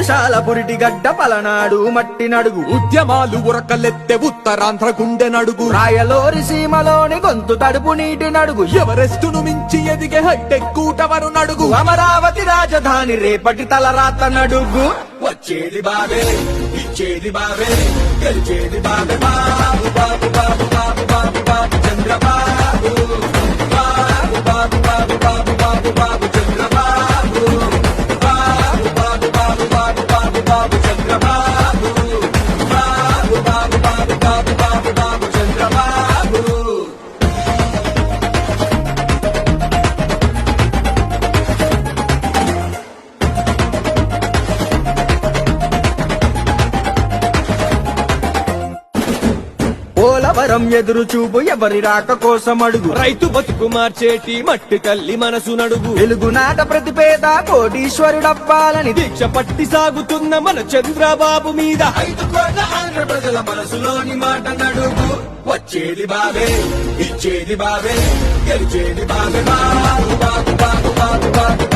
పౌరుషాల పురిటి గడ్డ పలనాడు మట్టి నడుగు ఉద్యమాలు ఉరకలెత్తె ఉత్తరాంధ్ర గుండె నడుగు రాయలోరి సీమలోని గొంతు తడుపు నీటి నడుగు ఎవరెస్టును మించి ఎదిగే హైటెక్ కూటవరు నడుగు అమరావతి రాజధాని రేపటి తలరాత నడుగు వచ్చేది బాబే ఇచ్చేది బాబే గెలిచేది బాబే బాబు బాబు బాబు బాబు బాబు బాబు చంద్రబాబు బాబు బాబు బాబు బాబు బాబు బాబు చంద్రబాబు బాబు బాబు బాబు బాబు బాబు బాబు చంద్రబాబు బాబు బాబు బాబు బాబు బాబు బాబు చంద్రబాబు పోలవరం ఎదురు చూపు ఎవరి రాక కోసం అడుగు రైతు బతుకు మార్చేటి మట్టి తల్లి మనసు నడుగు వెలుగు నాట ప్రతి పేద కోటీశ్వరుడవ్వాలని దీక్ష పట్టి సాగుతున్న మన చంద్రబాబు మీద 5 కోట్ల ఆంధ్ర ప్రజల మనసులోని మాట నడుగు వచ్చేది బాబే ఇచ్చేది బాబే గెలిచేది బాబే బాబు బాబు బాబు బాబు బాబు